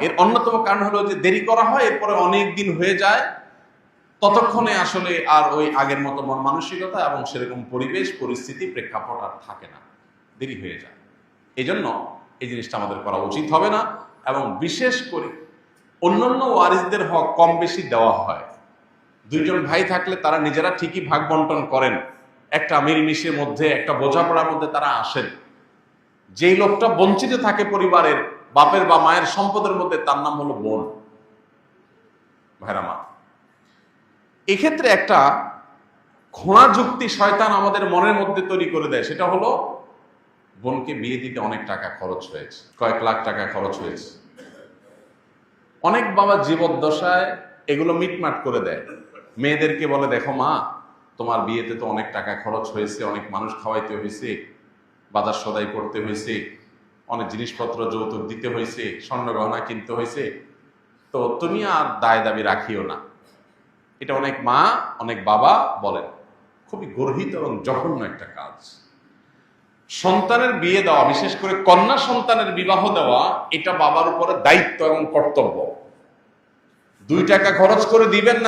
এর অন্যতম কারণ হলো যে দেরি করা হয়, এরপরে অনেক দিন হয়ে যায়, ততক্ষণে আসলে আর ওই আগের মতো মন মানসিকতা এবং সেরকম পরিবেশ পরিস্থিতি প্রেক্ষাপট আর থাকে না, দেরি হয়ে যায়। এই জন্য এই জিনিসটা আমাদের করা উচিত হবে না। এবং বিশেষ করে অন্যান্য ওয়ারিসদের হক কম বেশি দেওয়া হয়। দুইজন ভাই থাকলে তারা নিজেরা ঠিকই ভাগ বন্টন করেন, একটা মিলমিশের মধ্যে, একটা বোঝাপড়ার মধ্যে তারা আসেন। যেই লোকটা বঞ্চিত থাকে পরিবারের বাপের বা মায়ের সম্পদের মধ্যে, তার নাম হলো বোন। ভাইরা মা, এক্ষেত্রে একটা ঘোড়া যুক্তি শয়তান আমাদের মনের মধ্যে তৈরি করে দেয়, সেটা হলো বোনকে বিয়ে দিতে অনেক টাকা খরচ হয়েছে, কয়েক লাখ টাকা খরচ হয়েছে। অনেক বাবা জীবদ্দশায় এগুলো মিটমাট করে দেয়, মেয়েদেরকে বলে, দেখো মা, তোমার বিয়েতে তো অনেক টাকা খরচ হয়েছে, অনেক মানুষ খাওয়াইতে হয়েছে, বাজার সদাই করতে হয়েছে, অনেক জিনিসপত্র যৌতুক দিতে হয়েছে, স্বর্ণ গহনা কিনতে হয়েছে, তো তুমি আর দায় দাবি রাখিও না। এটা অনেক মা অনেক বাবা বলেন। খুবই গর্হিত এবং জঘন্য একটা কাজ। সন্তানের বিয়ে দেওয়া, বিশেষ করে কন্যা সন্তানের বিবাহ দেওয়া, এটা বাবার উপরে দায়িত্ব এবং কর্তব্য। 2 টাকা খরচ করে দিবেন না।